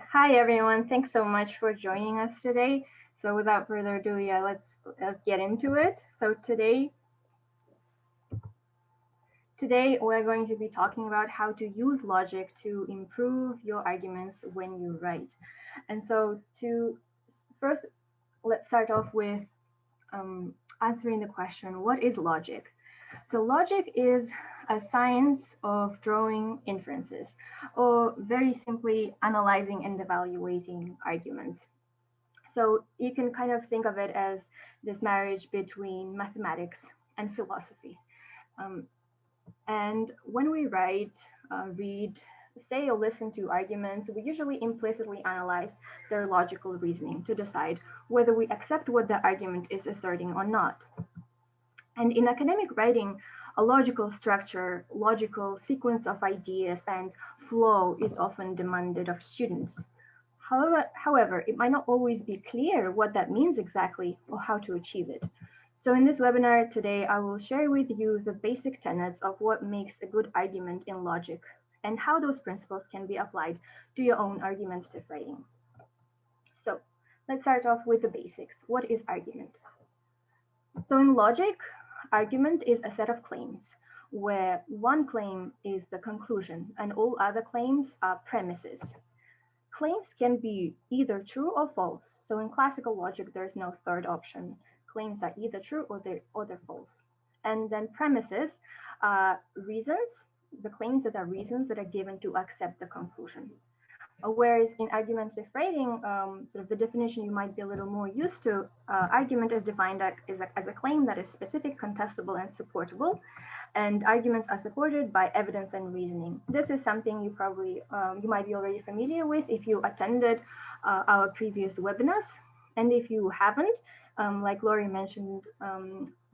Hi everyone, thanks so much for joining us today. So without further ado, let's get into it. So today we're going to be talking about how to use logic to improve your arguments when you write. And so to first, let's start off with answering the question, what is logic? So logic is a science of drawing inferences, or very simply analyzing and evaluating arguments. So you can kind of think of it as this marriage between mathematics and philosophy. Um, and when we write, read, say, or listen to arguments, we usually implicitly analyze their logical reasoning to decide whether we accept what the argument is asserting or not. And in academic writing, a logical structure, logical sequence of ideas, and flow is often demanded of students. However, it might not always be clear what that means exactly or how to achieve it. So in this webinar today, I will share with you the basic tenets of what makes a good argument in logic and how those principles can be applied to your own argumentative writing. So let's start off with the basics. What is argument? So in logic, argument is a set of claims where one claim is the conclusion and all other claims are premises. Claims can be either true or false. So in classical logic, there's no third option. Claims are either true or they're false. And then premises are reasons, the claims that are reasons that are given to accept the conclusion. Whereas in argumentative writing, sort of the definition you might be a little more used to, argument is defined as a claim that is specific, contestable, and supportable. And arguments are supported by evidence and reasoning. This is something you might be already familiar with if you attended our previous webinars. And if you haven't, like Lori mentioned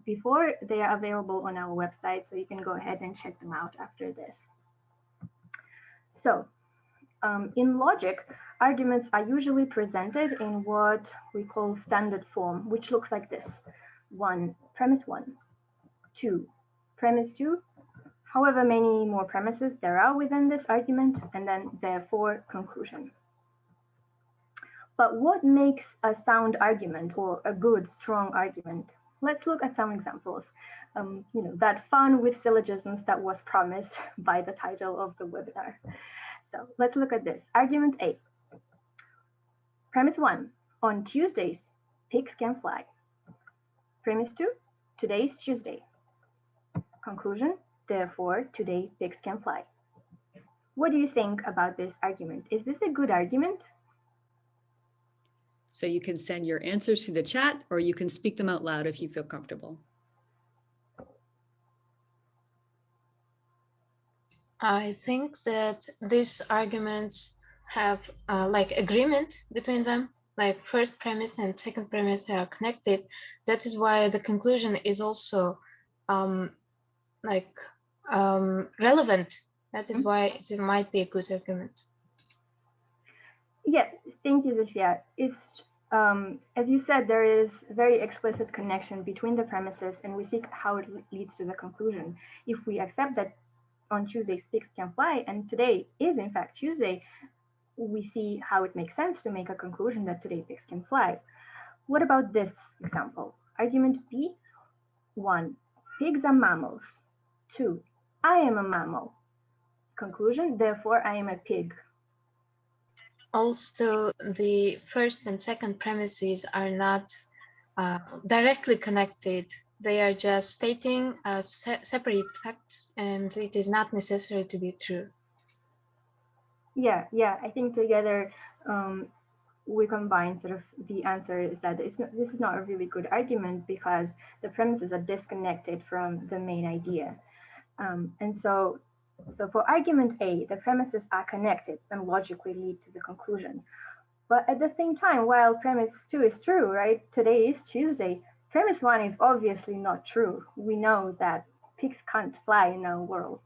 before, they are available on our website, so you can go ahead and check them out after this. So in logic, arguments are usually presented in what we call standard form, which looks like this. Premise one, two, premise two, however many more premises there are within this argument, and then therefore conclusion. But what makes a sound argument or a good, strong argument? Let's look at some examples. That fun with syllogisms that was promised by the title of the webinar. So let's look at this. Argument A. Premise 1. On Tuesdays, pigs can fly. Premise 2. Today is Tuesday. Conclusion. Therefore, today pigs can fly. What do you think about this argument? Is this a good argument? So you can send your answers to the chat, or you can speak them out loud if you feel comfortable. I think that these arguments have like agreement between them, like first premise and second premise are connected. That is why the conclusion is also relevant. That is why it might be a good argument. Yeah, thank you, Zofia. It's as you said, there is very explicit connection between the premises, and we see how it leads to the conclusion. If we accept that on Tuesday pigs can fly, and today is in fact Tuesday, we see how it makes sense to make a conclusion that today pigs can fly. What about this example? Argument B, 1. Pigs are mammals. 2. I am a mammal. Conclusion, therefore I am a pig. Also, the first and second premises are not directly connected. They are just stating separate facts, and it is not necessary to be true. Yeah, I think together we combine sort of the answer is that this is not a really good argument because the premises are disconnected from the main idea. And so for argument A, the premises are connected and logically lead to the conclusion. But at the same time, while premise 2 is true, right? Today is Tuesday. Premise 1 is obviously not true. We know that pigs can't fly in our world.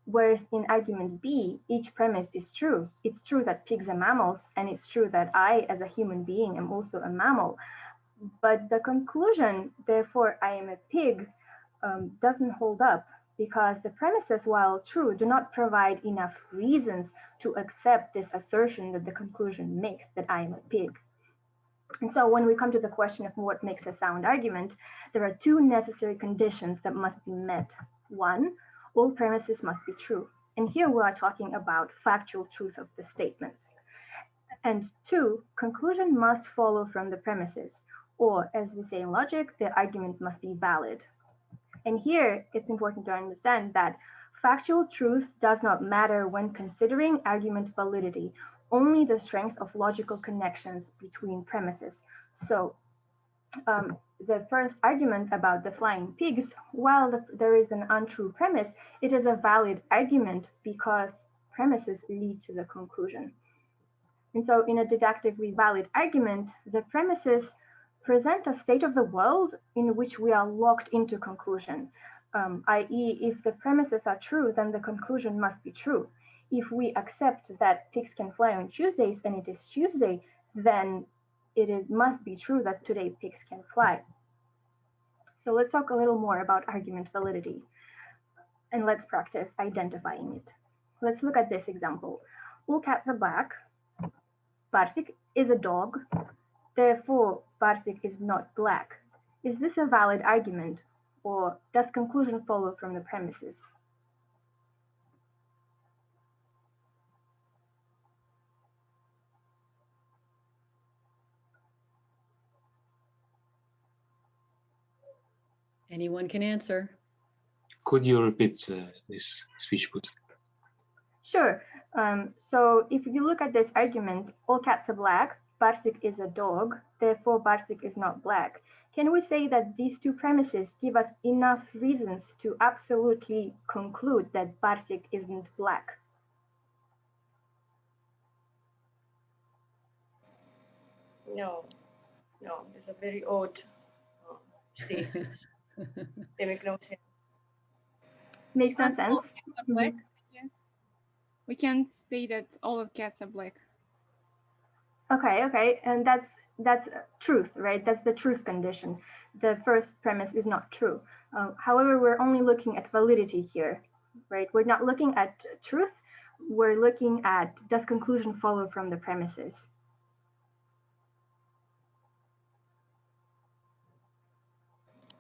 Whereas in argument B, each premise is true. It's true that pigs are mammals, and it's true that I, as a human being, am also a mammal. But the conclusion, therefore I am a pig, doesn't hold up because the premises, while true, do not provide enough reasons to accept this assertion that the conclusion makes, that I am a pig. And so when we come to the question of what makes a sound argument, there are two necessary conditions that must be met. One, all premises must be true. And here we are talking about factual truth of the statements. And two, conclusion must follow from the premises, or as we say in logic, the argument must be valid. And here it's important to understand that factual truth does not matter when considering argument validity, only the strength of logical connections between premises. So the first argument about the flying pigs, while there is an untrue premise, it is a valid argument because premises lead to the conclusion. And so in a deductively valid argument, the premises present a state of the world in which we are locked into conclusion, i.e. if the premises are true, then the conclusion must be true. If we accept that pigs can fly on Tuesdays and it is Tuesday, then must be true that today pigs can fly. So let's talk a little more about argument validity and let's practice identifying it. Let's look at this example. All cats are black. Barsik is a dog. Therefore, Barsik is not black. Is this a valid argument, or does conclusion follow from the premises? Anyone can answer. Could you repeat this speech, please? Sure. So if you look at this argument, all cats are black, Barsik is a dog, therefore Barsik is not black. Can we say that these two premises give us enough reasons to absolutely conclude that Barsik isn't black? No, it's a very odd statements. They make no sense. Makes no sense. Black, yes. We can't say that all of cats are black. Okay, and that's truth, right? That's the truth condition. The first premise is not true. However, we're only looking at validity here, right? We're not looking at truth. We're looking at, does conclusion follow from the premises?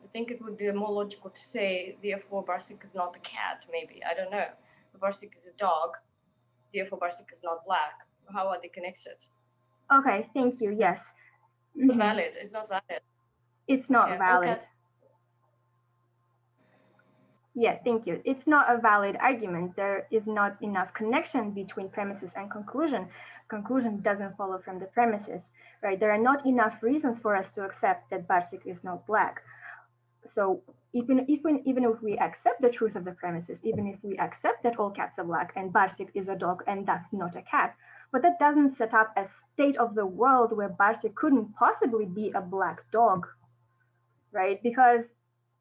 I think it would be more logical to say, therefore Barsik is not a cat, maybe. I don't know. Barsik is a dog, therefore Barsik is not black. How are they connected? Okay, thank you. Yes. It's not valid. It's not valid. It's not valid. Yeah, thank you. It's not a valid argument. There is not enough connection between premises and conclusion. Conclusion doesn't follow from the premises, right? There are not enough reasons for us to accept that Barsik is not black. So even if we accept the truth of the premises, even if we accept that all cats are black and Barsik is a dog and thus not a cat, but that doesn't set up a state of the world where Barsik couldn't possibly be a black dog, right? Because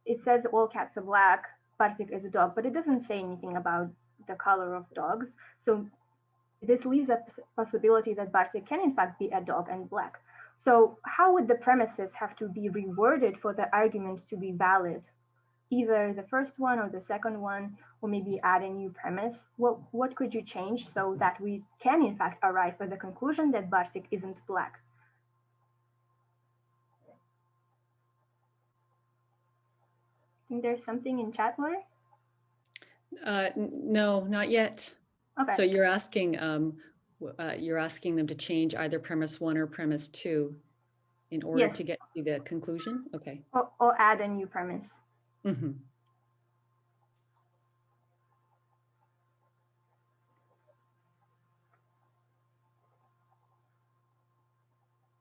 it says all cats are black, Barsik is a dog, but it doesn't say anything about the color of dogs. So this leaves a possibility that Barsik can in fact be a dog and black. So how would the premises have to be reworded for the argument to be valid? Either the first one or the second one, or maybe add a new premise. What could you change so that we can in fact arrive at the conclusion that Barsik isn't black? I think there's something in chat, Laura? No, not yet. Okay. So you're asking them to change either premise 1 or premise 2 in order to get to the conclusion? Okay. Or add a new premise. Mm-hmm.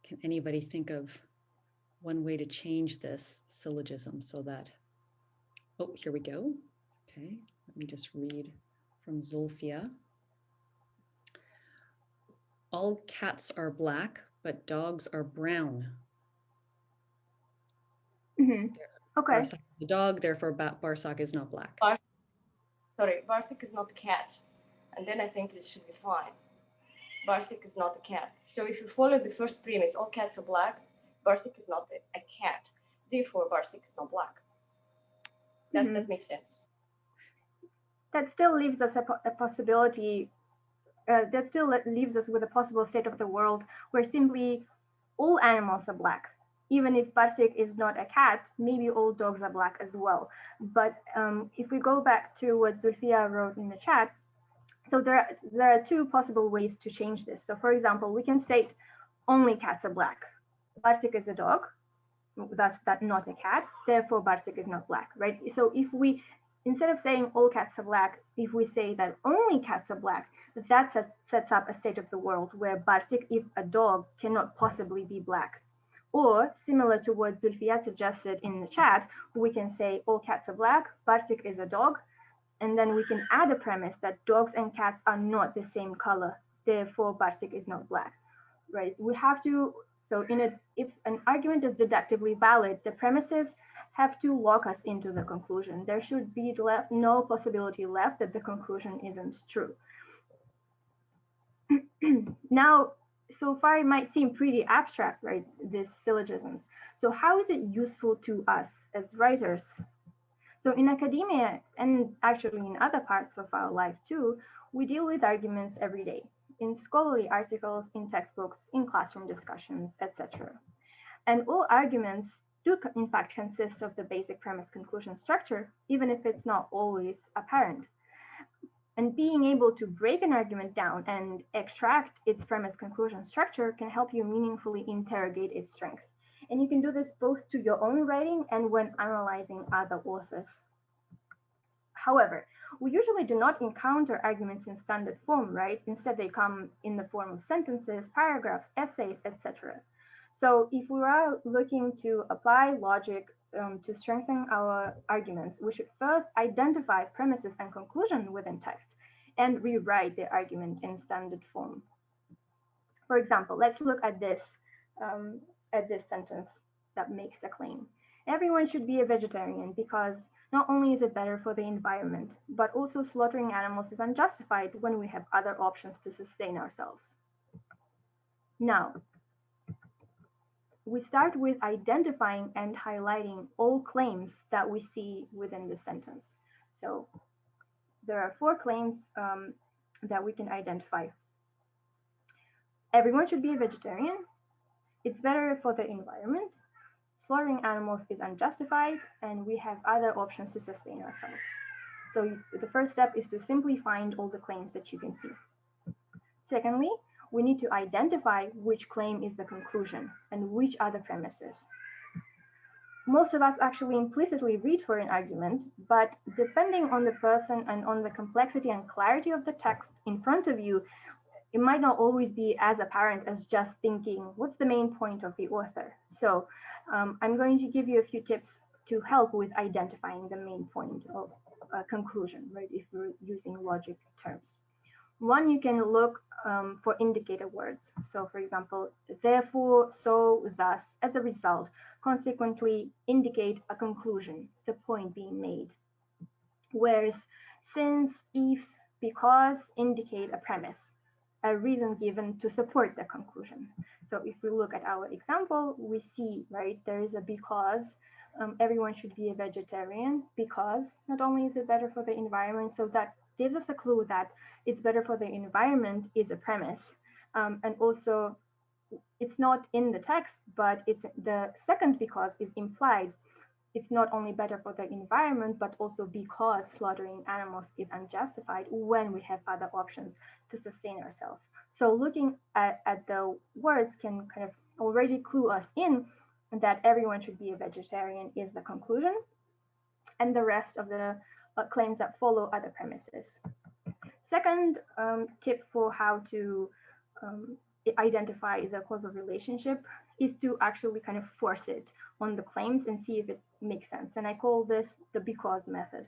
Can anybody think of one way to change this syllogism so that, oh, here we go. Okay, let me just read from Zulfia. All cats are black, but dogs are brown. Mm-hmm. Okay. Barsik is the dog, therefore Barsik is not black. Barsik is not a cat. And then I think it should be fine. Barsik is not a cat. So if you follow the first premise, all cats are black, Barsik is not a cat. Therefore, Barsik is not black. That makes sense. that still leaves us a possibility, that still leaves us with a possible state of the world where simply all animals are black. Even if Barsik is not a cat, maybe all dogs are black as well. But if we go back to what Zulfia wrote in the chat, so there are two possible ways to change this. So for example, we can state only cats are black. Barsik is a dog, that's not a cat, therefore Barsik is not black, right? So if we, instead of saying all cats are black, if we say that only cats are black, that sets up a state of the world where Barsik, if a dog, cannot possibly be black. Or similar to what Zulfia suggested in the chat, we can say all cats are black, Barsik is a dog, and then we can add a premise that dogs and cats are not the same color, therefore Barsik is not black, right? We have to, so if an argument is deductively valid, the premises have to lock us into the conclusion. There should be no possibility left that the conclusion isn't true. Now, so far it might seem pretty abstract, right, these syllogisms. So how is it useful to us as writers? So in academia, and actually in other parts of our life too, we deal with arguments every day, in scholarly articles, in textbooks, in classroom discussions, etc. And all arguments do in fact consist of the basic premise conclusion structure, even if it's not always apparent. And being able to break an argument down and extract its premise conclusion structure can help you meaningfully interrogate its strengths. And you can do this both to your own writing and when analyzing other authors. However, we usually do not encounter arguments in standard form, right? Instead, they come in the form of sentences, paragraphs, essays, etc. So if we are looking to apply logic to strengthen our arguments, we should first identify premises and conclusion within text and rewrite the argument in standard form. For example, let's look at this sentence that makes a claim. Everyone should be a vegetarian because not only is it better for the environment, but also slaughtering animals is unjustified when we have other options to sustain ourselves. Now, we start with identifying and highlighting all claims that we see within this sentence. So there are 4 claims that we can identify. Everyone should be a vegetarian. It's better for the environment. Slaughtering animals is unjustified, and we have other options to sustain ourselves. So the first step is to simply find all the claims that you can see. Secondly, we need to identify which claim is the conclusion and which are the premises. Most of us actually implicitly read for an argument, but depending on the person and on the complexity and clarity of the text in front of you, it might not always be as apparent as just thinking, what's the main point of the author? So I'm going to give you a few tips to help with identifying the main point of a conclusion, right, if we're using logic terms. One, you can look for indicator words. So for example, therefore, so, thus, as a result, consequently indicate a conclusion, the point being made. Whereas since, if, because indicate a premise, a reason given to support the conclusion. So if we look at our example, we see, right, there is a because, everyone should be a vegetarian because not only is it better for the environment, so that gives us a clue that it's better for the environment is a premise. And also it's not in the text, but it's the second because is implied. It's not only better for the environment, but also because slaughtering animals is unjustified when we have other options to sustain ourselves. So looking at the words can kind of already clue us in that everyone should be a vegetarian is the conclusion, and the rest of the claims that follow are the premises. Second tip for how to identify the causal relationship is to actually kind of force it on the claims and see if it makes sense. And I call this the because method,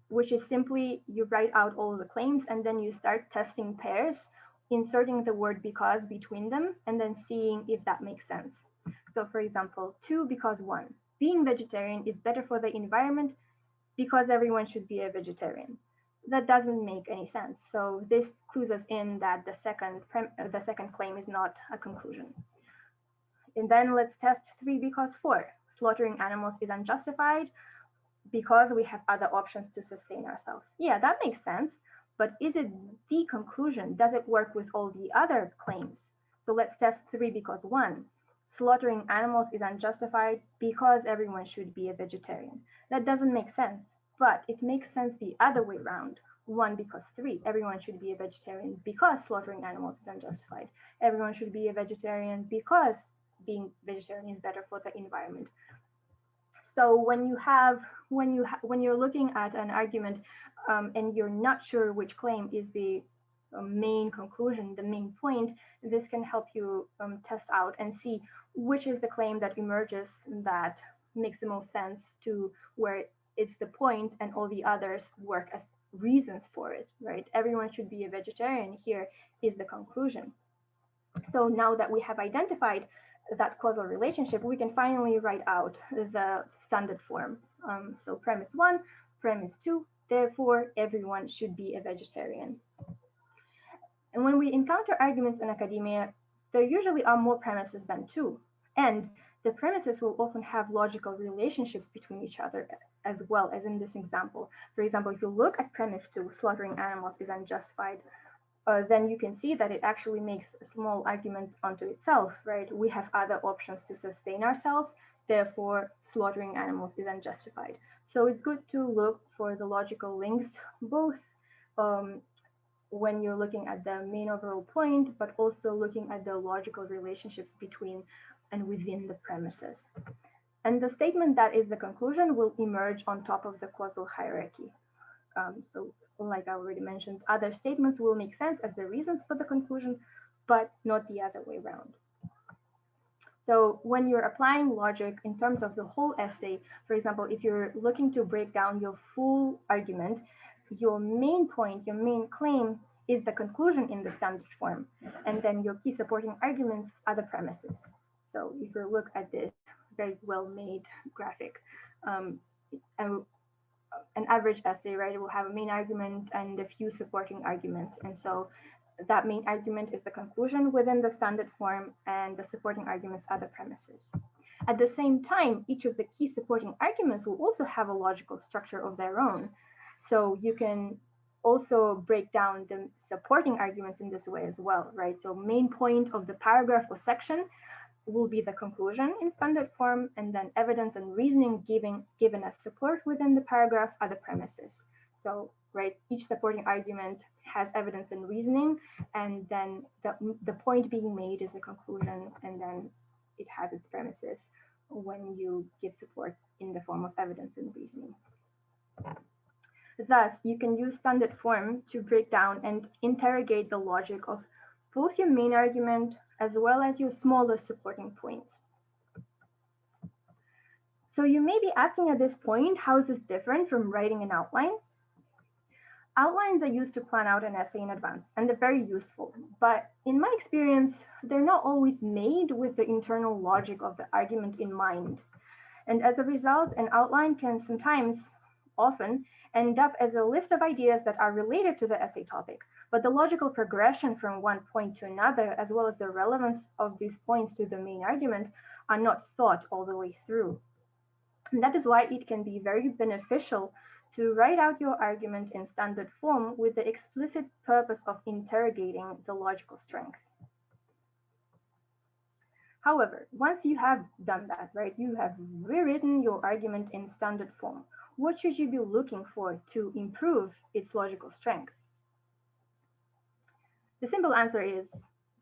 which is simply you write out all of the claims and then you start testing pairs, inserting the word because between them, and then seeing if that makes sense. So for example, 2 because 1, being vegetarian is better for the environment because everyone should be a vegetarian. That doesn't make any sense. So this clues us in that the second claim is not a conclusion. And then let's test 3 because 4. Slaughtering animals is unjustified. because we have other options to sustain ourselves. Yeah, that makes sense. But is it the conclusion? Does it work with all the other claims? So let's test 3 because 1. Slaughtering animals is unjustified because everyone should be a vegetarian. That doesn't make sense, but it makes sense the other way around. 1 because 3. Everyone should be a vegetarian because slaughtering animals is unjustified. Everyone should be a vegetarian because being vegetarian is better for the environment. So when you're looking at an argument and you're not sure which claim is the main conclusion, the main point, this can help you test out and see which is the claim that emerges that makes the most sense to where it's the point and all the others work as reasons for it, right? Everyone should be a vegetarian here is the conclusion. So now that we have identified that causal relationship, we can finally write out the standard form. So premise 1, premise 2, therefore everyone should be a vegetarian. And when we encounter arguments in academia, there usually are more premises than 2. And the premises will often have logical relationships between each other as well as in this example. For example, if you look at premise 2, slaughtering animals is unjustified, then you can see that it actually makes a small argument onto itself, right? We have other options to sustain ourselves, therefore slaughtering animals is unjustified. So it's good to look for the logical links, both when you're looking at the main overall point, but also looking at the logical relationships between and within the premises. And the statement that is the conclusion will emerge on top of the causal hierarchy. So like I already mentioned, other statements will make sense as the reasons for the conclusion, but not the other way around. So when you're applying logic in terms of the whole essay, for example, if you're looking to break down your full argument, your main point, your main claim is the conclusion in the standard form, and then your key supporting arguments are the premises. So if you look at this very well-made graphic, an average essay, right, it will have a main argument and a few supporting arguments. And so that main argument is the conclusion within the standard form, and the supporting arguments are the premises. At the same time, each of the key supporting arguments will also have a logical structure of their own. So you can also break down the supporting arguments in this way as well, right? So main point of the paragraph or section will be the conclusion in standard form, and then evidence and reasoning given as support within the paragraph are the premises. So, right, each supporting argument has evidence and reasoning, and then the point being made is the conclusion, and then it has its premises when you give support in the form of evidence and reasoning. Thus, you can use standard form to break down and interrogate the logic of both your main argument as well as your smaller supporting points. So you may be asking at this point, how is this different from writing an outline? Outlines are used to plan out an essay in advance, and they're very useful. But in my experience, they're not always made with the internal logic of the argument in mind. And as a result, an outline can sometimes, often, end up as a list of ideas that are related to the essay topic, but the logical progression from one point to another, as well as the relevance of these points to the main argument, are not thought all the way through. And that is why it can be very beneficial to write out your argument in standard form with the explicit purpose of interrogating the logical strength. However, once you have done that, right, you have rewritten your argument in standard form, what should you be looking for to improve its logical strength? The simple answer is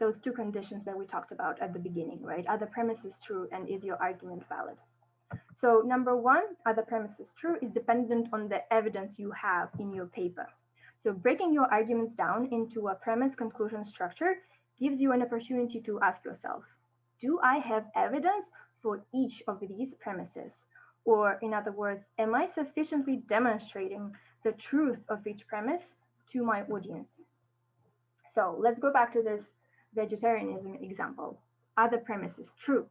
those two conditions that we talked about at the beginning, right? Are the premises true, and is your argument valid? So number 1, are the premises true, is dependent on the evidence you have in your paper. So breaking your arguments down into a premise conclusion structure gives you an opportunity to ask yourself, do I have evidence for each of these premises? Or in other words, am I sufficiently demonstrating the truth of each premise to my audience? So let's go back to this vegetarianism example. Are the premises true?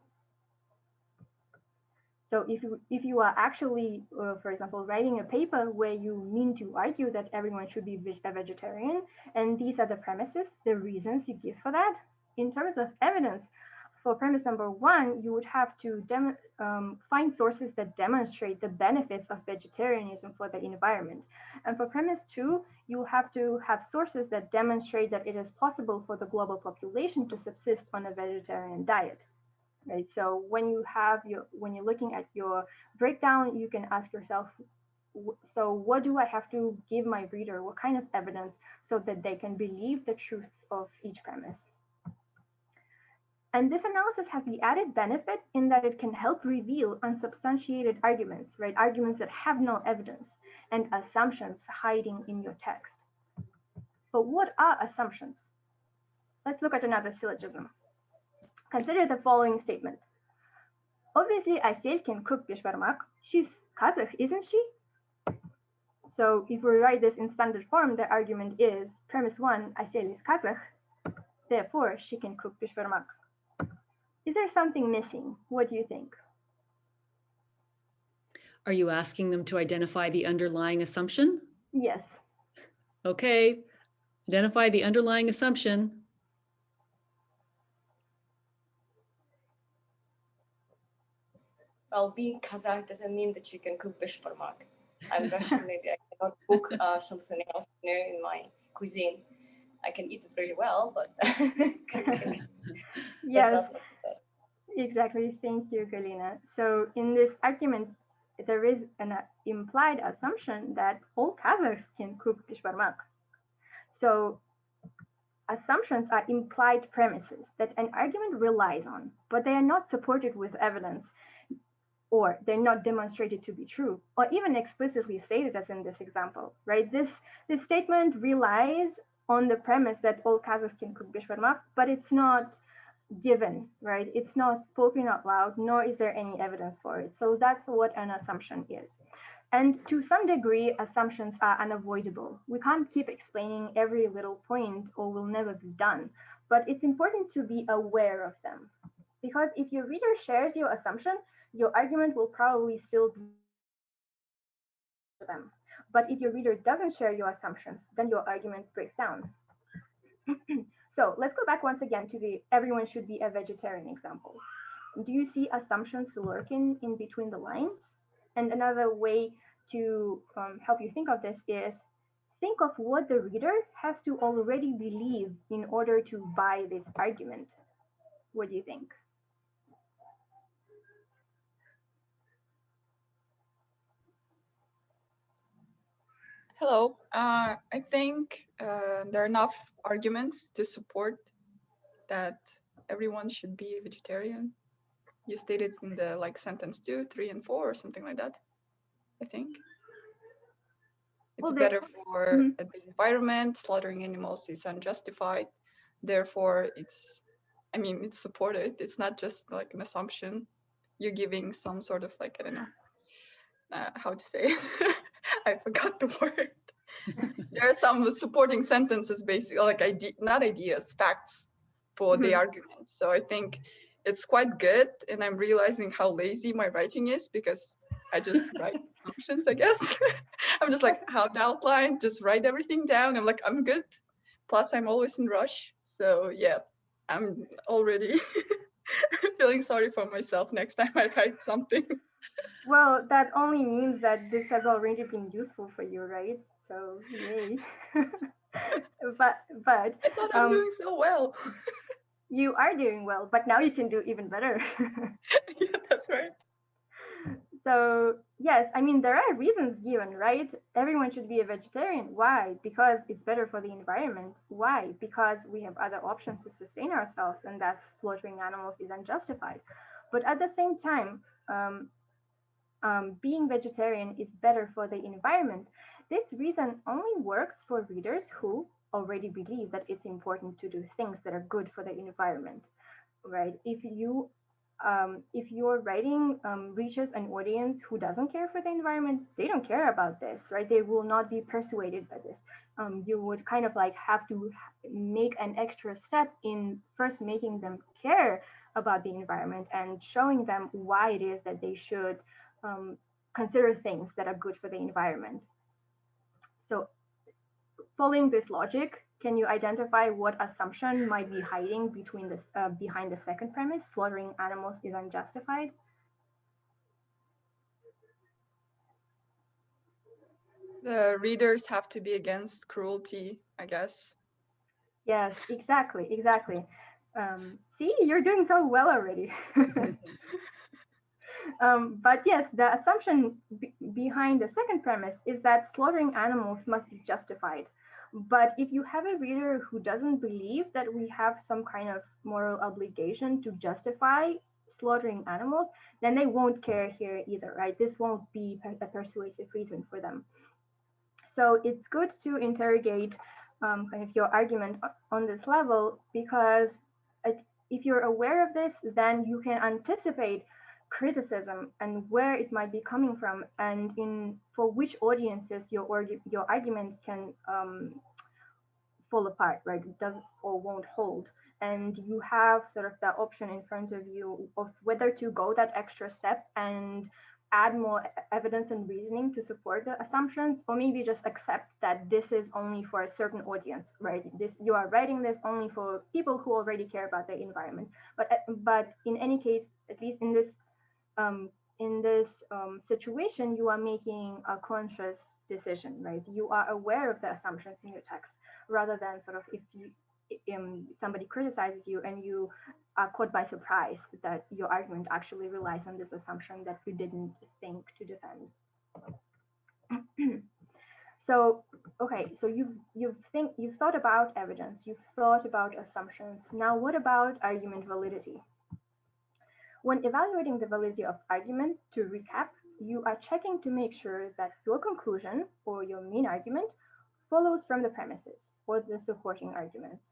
So if you are actually, for example, writing a paper where you mean to argue that everyone should be a vegetarian, and these are the premises, the reasons you give for that, in terms of evidence, For premise number one, you would have to find sources that demonstrate the benefits of vegetarianism for the environment. And for premise two, you have to have sources that demonstrate that it is possible for the global population to subsist on a vegetarian diet. Right. So when you're looking at your breakdown, you can ask yourself, so what do I have to give my reader? What kind of evidence so that they can believe the truth of each premise? And this analysis has the added benefit in that it can help reveal unsubstantiated arguments, right? Arguments that have no evidence and assumptions hiding in your text. But what are assumptions? Let's look at another syllogism. Consider the following statement. Obviously, Aysel can cook bishbarmak. She's Kazakh, isn't she? So if we write this in standard form, the argument is premise one, Aysel is Kazakh, therefore she can cook bishbarmak. Is there something missing? What do you think? Are you asking them to identify the underlying assumption? Yes. Okay, identify the underlying assumption. Well, being Kazakh doesn't mean that you can cook bishbarmak. I'm Russian, maybe I cannot cook something else, in my cuisine. I can eat it really well, but cooking Yes, that's not necessary. exactly. Thank you, Galina. So in this argument, there is an implied assumption that all Kazakhs can cook bishbarmak. So assumptions are implied premises that an argument relies on, but they are not supported with evidence, or they're not demonstrated to be true, or even explicitly stated as in this example, right? This statement relies on the premise that all Kazakhs can cook bishbarmak, but it's not given, right? It's not spoken out loud, nor is there any evidence for it. So that's what an assumption is. And to some degree, assumptions are unavoidable. We can't keep explaining every little point or we'll never be done. But it's important to be aware of them. Because if your reader shares your assumption, your argument will probably still be for them. But if your reader doesn't share your assumptions, then your argument breaks down. So let's go back once again to the everyone should be a vegetarian example. Do you see assumptions lurking in between the lines? And another way to help you think of this is think of what the reader has to already believe in order to buy this argument. What do you think? Hello. I think there are enough arguments to support that everyone should be a vegetarian. You stated in the sentence 2, 3, and 4 or something like that. I think it's better for the environment. Slaughtering animals is unjustified. Therefore, it's supported. It's not just like an assumption. You're giving some sort of I don't know how to say it. I forgot the word. There are some supporting sentences, basically, not ideas, facts for the argument. So I think it's quite good, and I'm realizing how lazy my writing is because I just write assumptions, I guess. I'm just how to outline, just write everything down. I'm I'm good. Plus, I'm always in rush. So yeah, I'm already feeling sorry for myself next time I write something. Well, that only means that this has already been useful for you, right? So yay. but I thought I'm doing so well. You are doing well, but now you can do even better. Yeah, that's right. So yes, there are reasons given, right? Everyone should be a vegetarian. Why? Because it's better for the environment. Why? Because we have other options to sustain ourselves, and thus slaughtering animals is unjustified. But at the same time, being vegetarian is better for the environment. This reason only works for readers who already believe that it's important to do things that are good for the environment, right? If your writing reaches an audience who doesn't care for the environment, they don't care about this, right? They will not be persuaded by this. You would kind of have to make an extra step in first making them care about the environment and showing them why it is that they should consider things that are good for the environment. So following this logic, Can you identify what assumption might be hiding between this behind the second premise, slaughtering animals is unjustified? The readers have to be against cruelty, I guess. Yes, exactly, exactly. See, you're doing so well already. But yes, the assumption behind the second premise is that slaughtering animals must be justified. But if you have a reader who doesn't believe that we have some kind of moral obligation to justify slaughtering animals, then they won't care here either, right? This won't be a persuasive reason for them. So it's good to interrogate kind of your argument on this level, because if you're aware of this, then you can anticipate criticism and where it might be coming from, and in for which audiences your argument can fall apart, right? It does or won't hold. And you have sort of that option in front of you of whether to go that extra step and add more evidence and reasoning to support the assumptions, or maybe just accept that this is only for a certain audience, right? This, you are writing this only for people who already care about the environment. But in any case, at least um, in this situation, you are making a conscious decision, right? You are aware of the assumptions in your text, rather than sort of if you somebody criticizes you and you are caught by surprise that your argument actually relies on this assumption that you didn't think to defend. So okay, so you've thought about evidence, you've thought about assumptions. Now what about argument validity? When evaluating the validity of argument, to recap, you are checking to make sure that your conclusion or your main argument follows from the premises or the supporting arguments.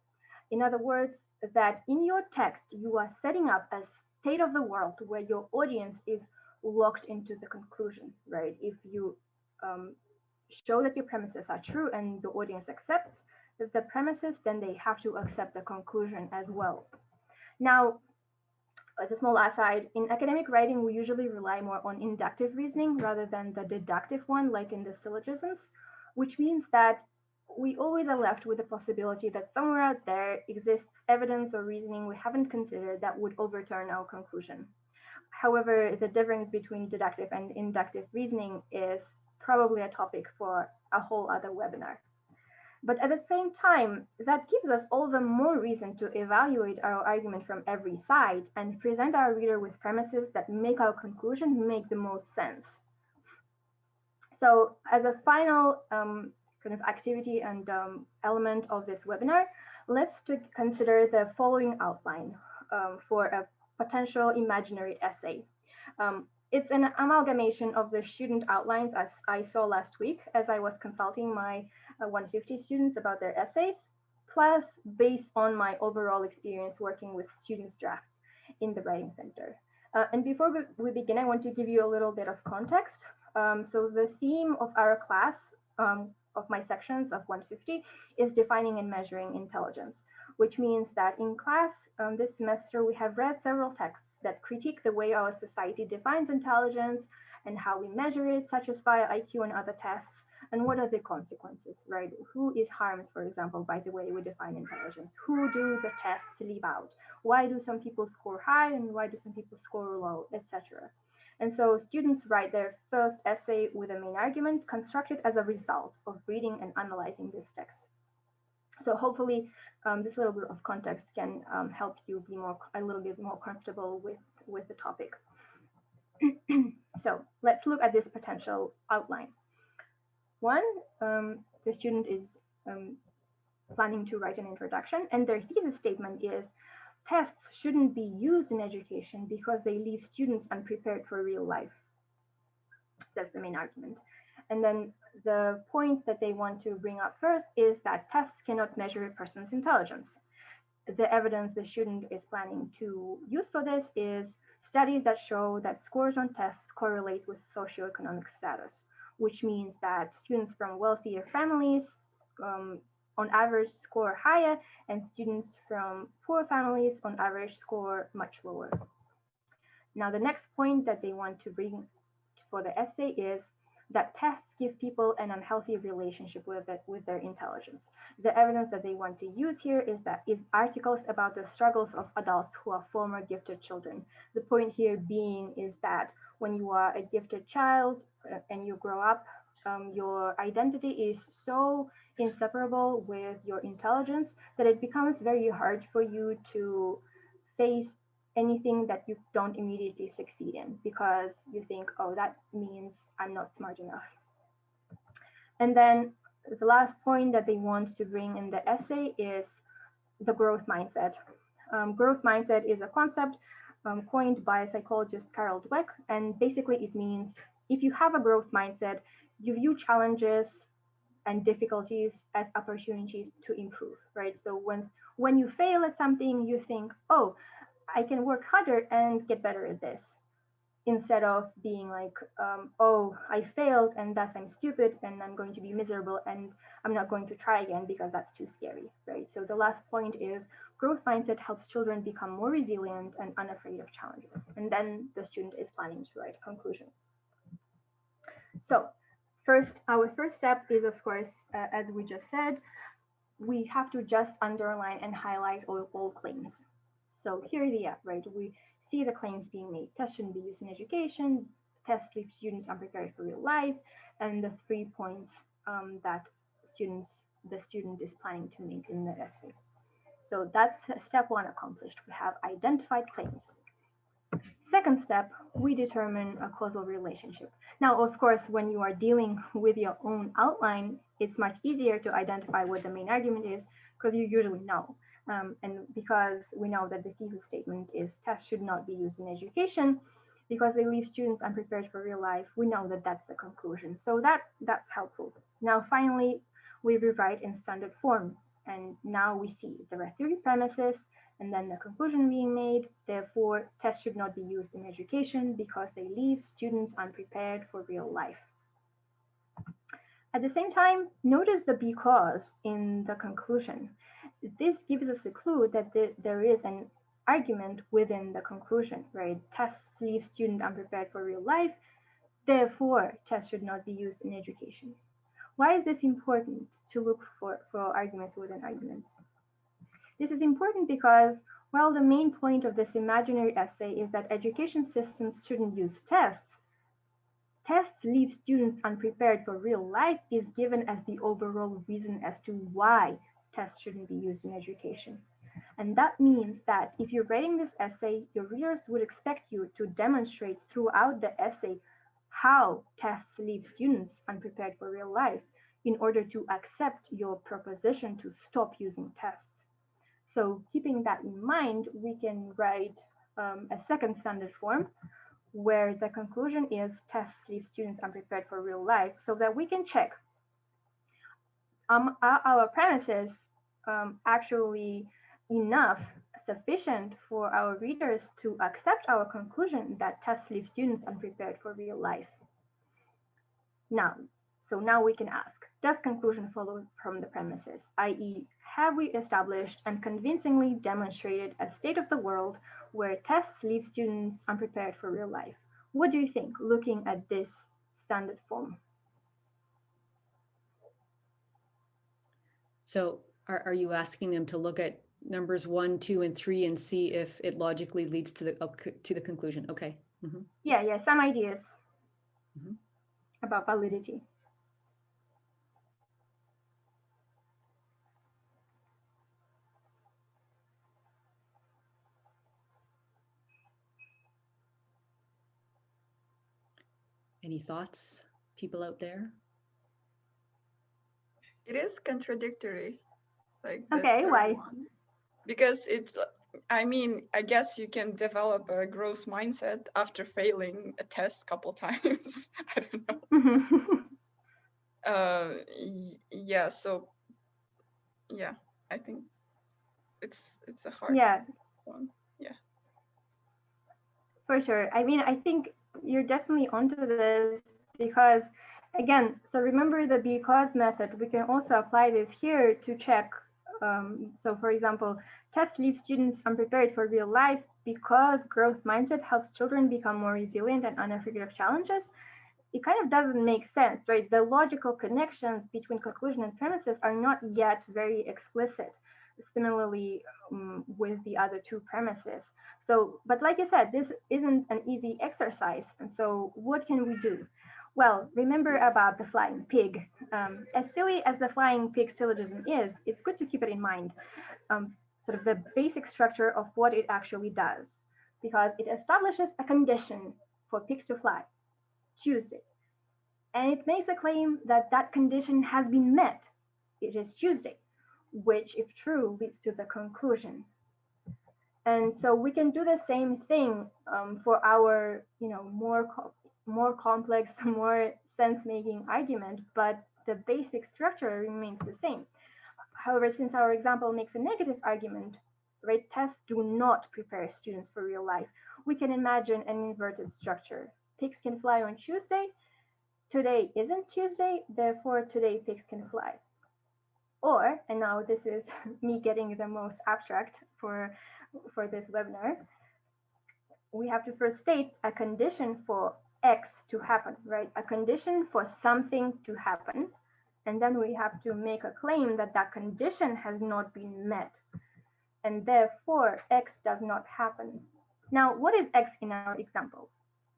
In other words, that in your text, you are setting up a state of the world where your audience is locked into the conclusion, right? If you show that your premises are true and the audience accepts the premises, then they have to accept the conclusion as well. Now, as a small aside, in academic writing, we usually rely more on inductive reasoning rather than the deductive one, like in the syllogisms, which means that we always are left with the possibility that somewhere out there exists evidence or reasoning we haven't considered that would overturn our conclusion. However, the difference between deductive and inductive reasoning is probably a topic for a whole other webinar. But at the same time, that gives us all the more reason to evaluate our argument from every side and present our reader with premises that make our conclusion make the most sense. So as a final kind of activity and element of this webinar, let's consider the following outline for a potential imaginary essay. It's an amalgamation of the student outlines as I saw last week as I was consulting my 150 students about their essays, plus based on my overall experience working with students' drafts in the Writing Center. And before we begin, I want to give you a little bit of context. So the theme of our class, of my sections of 150, is defining and measuring intelligence, which means that in class this semester we have read several texts that critique the way our society defines intelligence and how we measure it, such as via IQ and other tests, and what are the consequences, right? Who is harmed, for example, by the way we define intelligence? Who do the tests leave out? Why do some people score high and why do some people score low, etc.? And so students write their first essay with a main argument constructed as a result of reading and analyzing this text. So hopefully this little bit of context can help you be a little bit more comfortable with the topic. So let's look at this potential outline. One, the student is planning to write an introduction, and their thesis statement is tests shouldn't be used in education because they leave students unprepared for real life. That's the main argument. And then the point that they want to bring up first is that tests cannot measure a person's intelligence. The evidence the student is planning to use for this is studies that show that scores on tests correlate with socioeconomic status, which means that students from wealthier families on average score higher, and students from poor families on average score much lower. Now, the next point that they want to bring for the essay is that tests give people an unhealthy relationship with their intelligence. The evidence that they want to use here is articles about the struggles of adults who are former gifted children. The point here being is that when you are a gifted child and you grow up, your identity is so inseparable with your intelligence that it becomes very hard for you to face anything that you don't immediately succeed in because you think, oh, that means I'm not smart enough. And then the last point that they want to bring in the essay is the growth mindset. Growth mindset is a concept coined by psychologist Carol Dweck, and basically it means if you have a growth mindset, you view challenges and difficulties as opportunities to improve, right? So when you fail at something, you think, oh, I can work harder and get better at this, instead of being like, oh, I failed and thus I'm stupid and I'm going to be miserable and I'm not going to try again because that's too scary, right? So the last point is growth mindset helps children become more resilient and unafraid of challenges. And then the student is planning to write a conclusion. So our first step is, of course, as we just said, we have to just underline and highlight all claims. So here they are, right? We see the claims being made. Tests shouldn't be used in education. Tests leave students unprepared for real life, and the 3 points that the student is planning to make in the essay. So that's step 1 accomplished. We have identified claims. Second step, we determine a causal relationship. Now, of course, when you are dealing with your own outline, it's much easier to identify what the main argument is because you usually know. And because we know that the thesis statement is tests should not be used in education because they leave students unprepared for real life, we know that that's the conclusion. So that's helpful. Now, finally, we rewrite in standard form. And now we see there are 3 premises and then the conclusion being made. Therefore, tests should not be used in education because they leave students unprepared for real life. At the same time, notice the because in the conclusion. This gives us a clue that there is an argument within the conclusion, right? Tests leave students unprepared for real life. Therefore, tests should not be used in education. Why is this important to look for arguments within arguments? This is important because, while the main point of this imaginary essay is that education systems shouldn't use tests, tests leave students unprepared for real life is given as the overall reason as to why tests shouldn't be used in education. And that means that if you're writing this essay, your readers would expect you to demonstrate throughout the essay how tests leave students unprepared for real life in order to accept your proposition to stop using tests. So keeping that in mind, we can write a second standard form where the conclusion is tests leave students unprepared for real life so that we can check are our premises actually sufficient for our readers to accept our conclusion that tests leave students unprepared for real life. Now we can ask, does conclusion follow from the premises, i.e., have we established and convincingly demonstrated a state of the world where tests leave students unprepared for real life? What do you think, looking at this standard form? So are you asking them to look at numbers 1, 2, and 3 and see if it logically leads to the conclusion? Okay. Mm-hmm. Yeah, some ideas about validity. Any thoughts, people out there? It is contradictory. Like okay, why? One. Because it's, I mean, I guess you can develop a growth mindset after failing a test a couple times. I don't know. Yeah. So, yeah, I think it's a hard one. Yeah. For sure. I mean, I think you're definitely onto this because, again, so remember the because method. We can also apply this here to check. So, for example, tests leave students unprepared for real life because growth mindset helps children become more resilient and unafraid of challenges. it kind of doesn't make sense, right? The logical connections between conclusion and premises are not yet very explicit. Similarly, with the other two premises. So, but like I said, this isn't an easy exercise. And so what can we do? Well, remember about the flying pig. As silly as the flying pig syllogism is, it's good to keep it in mind, sort of the basic structure of what it actually does, because it establishes a condition for pigs to fly, Tuesday. And it makes a claim that that condition has been met. It is Tuesday, which, if true, leads to the conclusion. And so we can do the same thing for our, more complex, more sense-making argument, but the basic structure remains the same. However, since our example makes a negative argument, right, tests do not prepare students for real life. We can imagine an inverted structure. Pigs can fly on Tuesday. Today isn't Tuesday, therefore today pigs can fly. Or, and now this is me getting the most abstract for this webinar, we have to first state a condition for X to happen, right? A condition for something to happen. And then we have to make a claim that that condition has not been met. And therefore, X does not happen. Now, what is X in our example,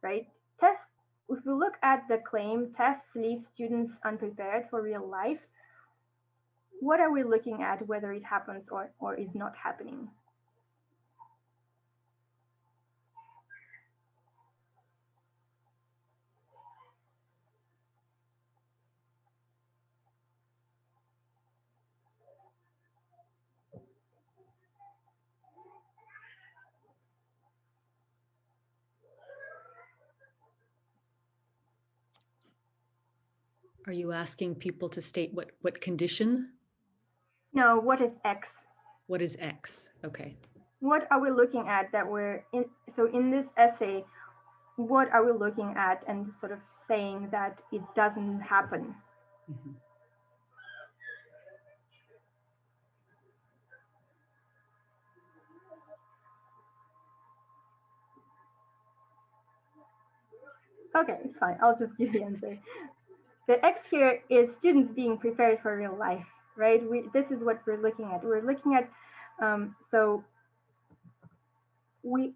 right? Test, if we look at the claim, tests leave students unprepared for real life. What are we looking at, whether it happens or is not happening? Are you asking people to state what condition? No, what is X? What is X? Okay. What are we looking at that we're in? So in this essay, what are we looking at and sort of saying that it doesn't happen? Mm-hmm. Okay, it's fine. I'll just give the answer. The X here is students being prepared for real life, right? This is what we're looking at. We're looking at, so we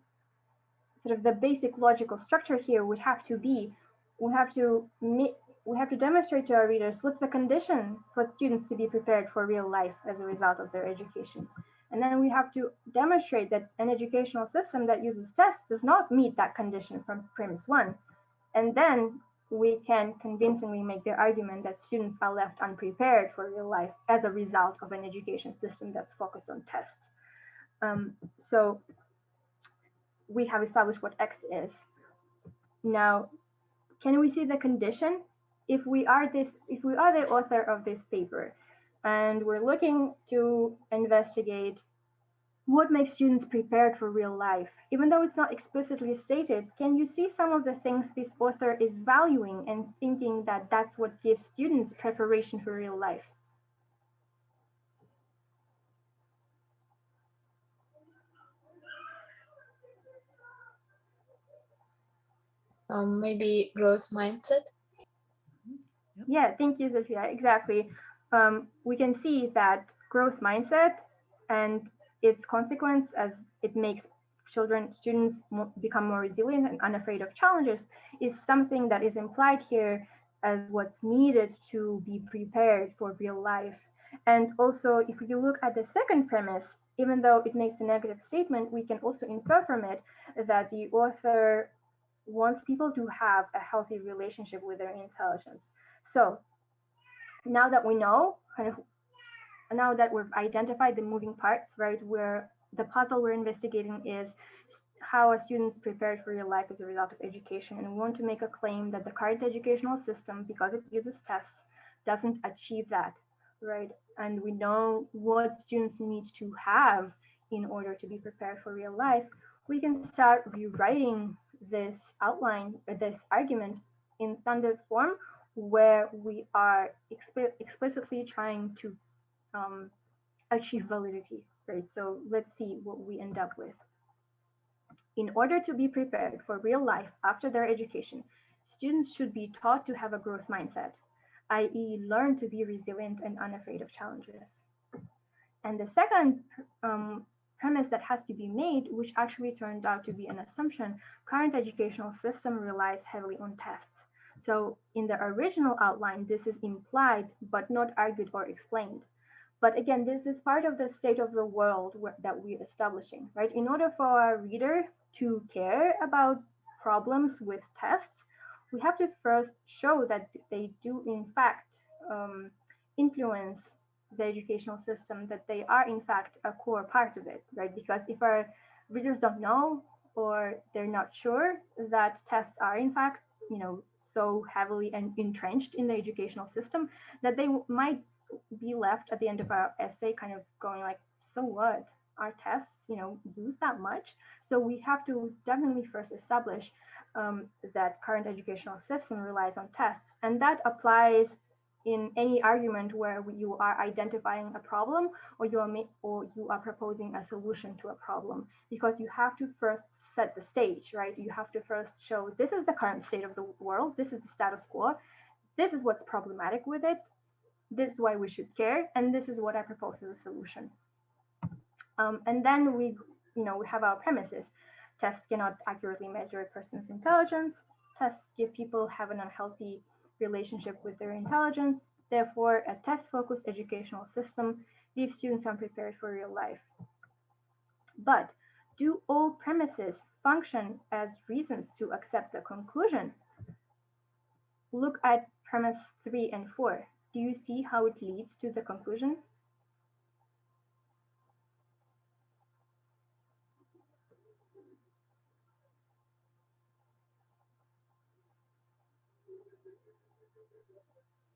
sort of the basic logical structure here would have to be, we have to demonstrate to our readers what's the condition for students to be prepared for real life as a result of their education. And then we have to demonstrate that an educational system that uses tests does not meet that condition from premise one. And then we can convincingly make the argument that students are left unprepared for real life as a result of an education system that's focused on tests. So we have established what X is. Now, can we see the condition? If we are the author of this paper and we're looking to investigate what makes students prepared for real life, even though it's not explicitly stated, can you see some of the things this author is valuing and thinking that that's what gives students preparation for real life? Maybe growth mindset. Yeah, thank you, Zofia. Exactly. We can see that growth mindset and its consequence as it makes students become more resilient and unafraid of challenges is something that is implied here as what's needed to be prepared for real life. And also, if you look at the second premise, even though it makes a negative statement, we can also infer from it that the author wants people to have a healthy relationship with their intelligence. So now that we know, now that we've identified the moving parts, right, where the puzzle we're investigating is how are students prepared for real life as a result of education, and we want to make a claim that the current educational system, because it uses tests, doesn't achieve that, right? And we know what students need to have in order to be prepared for real life. We can start rewriting this outline, this argument in standard form, where we are explicitly trying to achieve validity, right? So let's see what we end up with. In order to be prepared for real life after their education, students should be taught to have a growth mindset, i.e. learn to be resilient and unafraid of challenges. And the second premise that has to be made, which actually turned out to be an assumption, current educational system relies heavily on tests. So in the original outline, this is implied, but not argued or explained. But again, this is part of the state of the world that we're establishing, right? In order for our reader to care about problems with tests, we have to first show that they do in fact influence the educational system, that they are in fact a core part of it, right? Because if our readers don't know or they're not sure that tests are in fact, so heavily and entrenched in the educational system, that they might be left at the end of our essay kind of going like, so what? Our tests, use that much? So we have to definitely first establish that current educational system relies on tests, and that applies in any argument where you are identifying a problem or you are proposing a solution to a problem, because you have to first set the stage, right? You have to first show this is the current state of the world, this is the status quo, this is what's problematic with it, this is why we should care, and this is what I propose as a solution. And then we have our premises. Tests cannot accurately measure a person's intelligence. Tests give people have an unhealthy relationship with their intelligence. Therefore, a test-focused educational system leaves students unprepared for real life. But do all premises function as reasons to accept the conclusion? Look at premise 3 and 4. Do you see how it leads to the conclusion?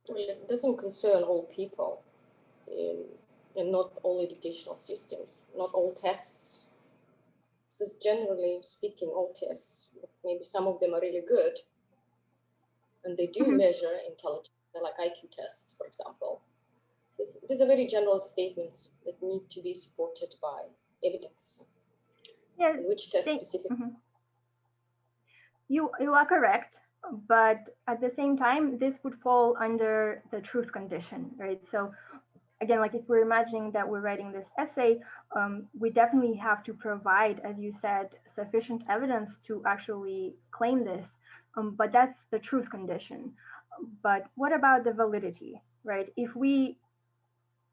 Well, it doesn't concern all people and not all educational systems, not all tests. So generally speaking, all tests, maybe some of them are really good and they do measure intelligence, like IQ tests, for example. These are very general statements that need to be supported by evidence. Yes, which test specifically? You are correct, but at the same time, this would fall under the truth condition, right? So again, like if we're imagining that we're writing this essay, we definitely have to provide, as you said, sufficient evidence to actually claim this, but that's the truth condition. But what about the validity, right? If we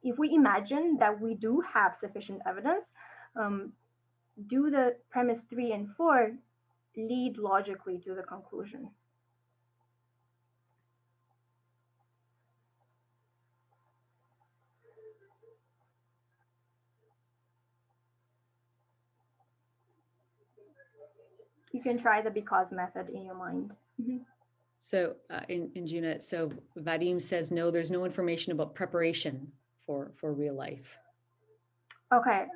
imagine that we do have sufficient evidence, do the premise 3 and 4 lead logically to the conclusion? You can try the because method in your mind. So Inzhuna, so Vadim says, no, there's no information about preparation for real life. Okay.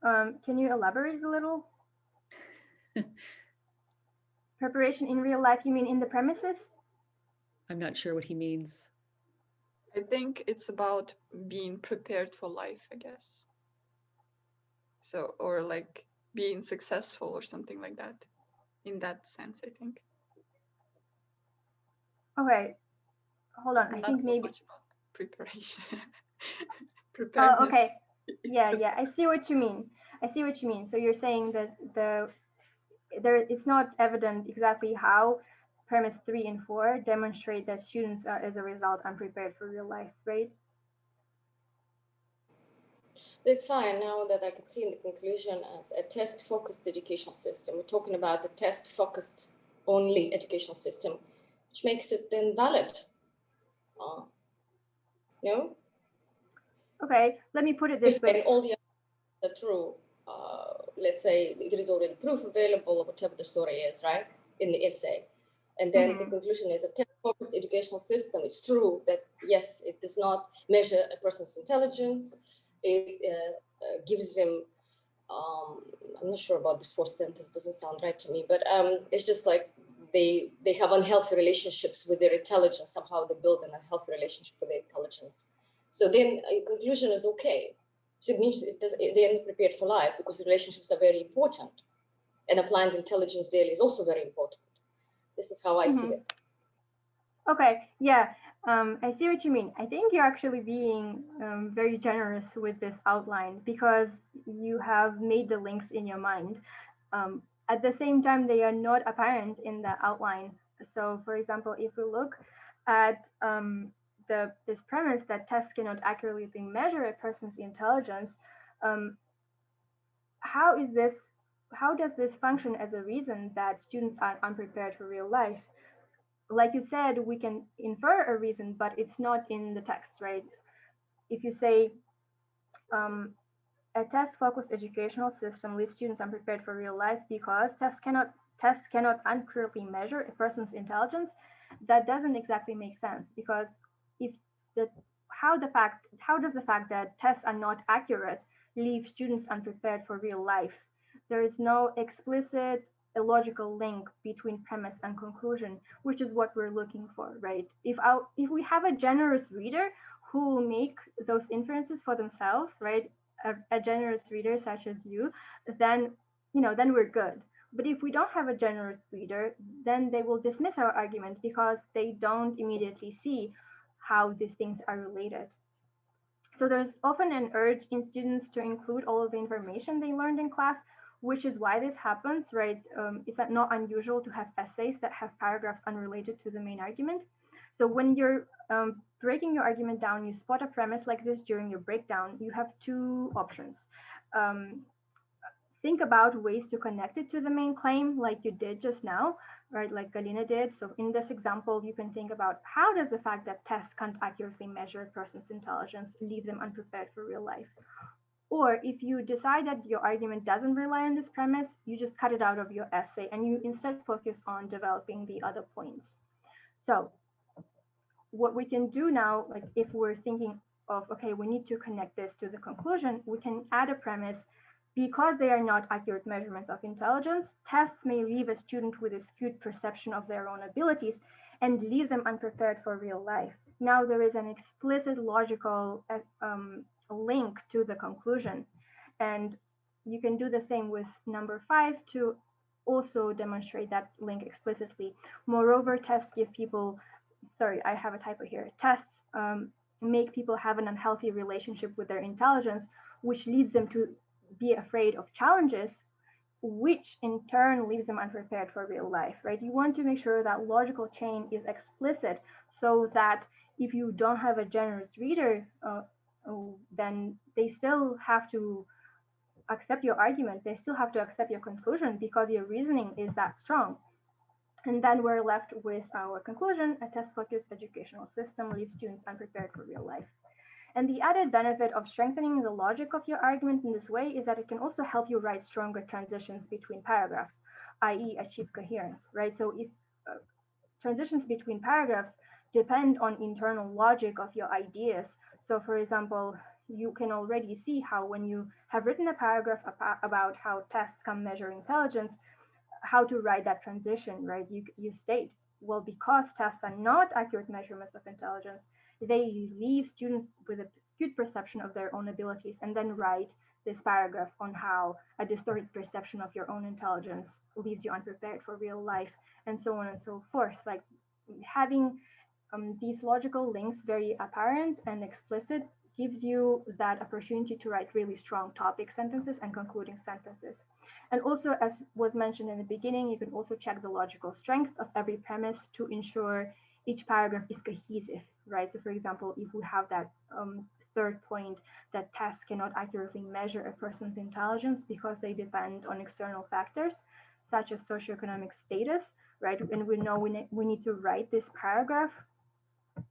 Can you elaborate a little? Preparation in real life, you mean in the premises? I'm not sure what he means. I think it's about being prepared for life, I guess. So, or like being successful or something like that. In that sense, I think. Okay, hold on. I think maybe much about preparation. Preparedness. Oh, okay. Yeah. I see what you mean. So you're saying that it's not evident exactly how premise 3 and 4 demonstrate that students are, as a result, unprepared for real life, right? It's fine now that I can see in the conclusion as a test-focused educational system. We're talking about the test-focused only educational system, which makes it then valid. No? Okay, let me put it this way. All the are true. Let's say there is already proof available of whatever the story is, right, in the essay. And then the conclusion is a test-focused educational system. It's true that, yes, it does not measure a person's intelligence. It gives them, I'm not sure about this fourth sentence, doesn't sound right to me, but it's just like they have unhealthy relationships with their intelligence. Somehow they build an unhealthy relationship with their intelligence. So then a conclusion is okay. So it means they're not prepared for life because relationships are very important. And applying intelligence daily is also very important. This is how I see it. Okay, yeah, I see what you mean. I think you're actually being very generous with this outline because you have made the links in your mind. At the same time, they are not apparent in the outline. So, for example, if we look at this premise that tests cannot accurately measure a person's intelligence, um, how is this? How does this function as a reason that students are unprepared for real life? Like you said, we can infer a reason, but it's not in the text, right? If you say um, a test-focused educational system leaves students unprepared for real life because tests cannot accurately measure a person's intelligence, that doesn't exactly make sense because if the how does the fact that tests are not accurate leave students unprepared for real life? There is no explicit illogical link between premise and conclusion, which is what we're looking for, right? If we have a generous reader who will make those inferences for themselves, right? A generous reader such as you, then then we're good. But if we don't have a generous reader, then they will dismiss our argument because they don't immediately see how these things are related. So there's often an urge in students to include all of the information they learned in class, which is why this happens, right? It's not unusual to have essays that have paragraphs unrelated to the main argument. So when you're breaking your argument down, you spot a premise like this during your breakdown, you have two options. Um, think about ways to connect it to the main claim like you did just now, right? Like Galina did. So in this example, you can think about how does the fact that tests can't accurately measure a person's intelligence leave them unprepared for real life? Or if you decide that your argument doesn't rely on this premise, you just cut it out of your essay and you instead focus on developing the other points. So what we can do now, like if we're thinking of, okay, we need to connect this to the conclusion, we can add a premise. Because they are not accurate measurements of intelligence, tests may leave a student with a skewed perception of their own abilities and leave them unprepared for real life. Now there is an explicit logical link to the conclusion. And you can do the same with number 5 to also demonstrate that link explicitly. Moreover, tests give people, sorry, I have a typo here. Tests make people have an unhealthy relationship with their intelligence, which leads them to be afraid of challenges, which in turn leaves them unprepared for real life, right? You want to make sure that logical chain is explicit so that if you don't have a generous reader, then they still have to accept your argument. They still have to accept your conclusion because your reasoning is that strong. And then we're left with our conclusion: a test-focused educational system leaves students unprepared for real life. And the added benefit of strengthening the logic of your argument in this way is that it can also help you write stronger transitions between paragraphs, i.e. achieve coherence, right? So if transitions between paragraphs depend on internal logic of your ideas. So for example, you can already see how when you have written a paragraph about how tests can measure intelligence, how to write that transition, right? You state, well, because tests are not accurate measurements of intelligence, they leave students with a skewed perception of their own abilities, and then write this paragraph on how a distorted perception of your own intelligence leaves you unprepared for real life, and so on and so forth. Like having these logical links very apparent and explicit gives you that opportunity to write really strong topic sentences and concluding sentences. And also, as was mentioned in the beginning, you can also check the logical strength of every premise to ensure each paragraph is cohesive, right? So for example, if we have that third point that tests cannot accurately measure a person's intelligence because they depend on external factors, such as socioeconomic status, right? And we know we need to write this paragraph.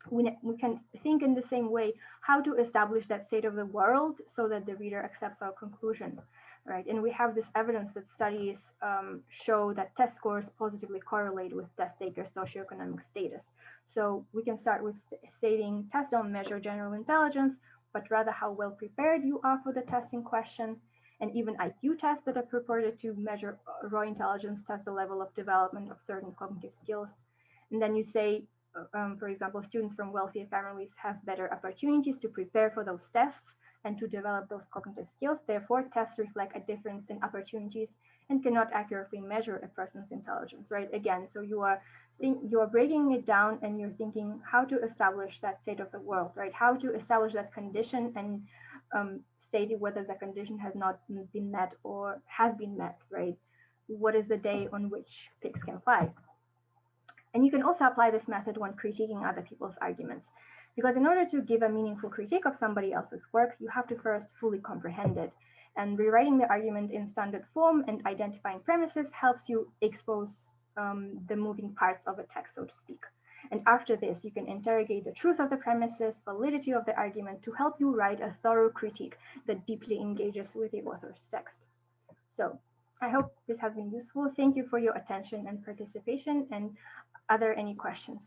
We can think in the same way how to establish that state of the world so that the reader accepts our conclusion, right? And we have this evidence that studies show that test scores positively correlate with test takers' socioeconomic status. So we can start with stating tests don't measure general intelligence, but rather how well prepared you are for the test in question. And even IQ tests that are purported to measure raw intelligence test the level of development of certain cognitive skills. And then you say, for example, students from wealthier families have better opportunities to prepare for those tests, and to develop those cognitive skills. Therefore, tests reflect a difference in opportunities and cannot accurately measure a person's intelligence, right? Again, so you are breaking it down and you're thinking how to establish that state of the world, right? How to establish that condition and state whether the condition has not been met or has been met, right? What is the day on which pigs can fly? And you can also apply this method when critiquing other people's arguments. Because in order to give a meaningful critique of somebody else's work, you have to first fully comprehend it. And rewriting the argument in standard form and identifying premises helps you expose the moving parts of a text, so to speak. And after this, you can interrogate the truth of the premises, validity of the argument to help you write a thorough critique that deeply engages with the author's text. So I hope this has been useful. Thank you for your attention and participation. And are there any questions?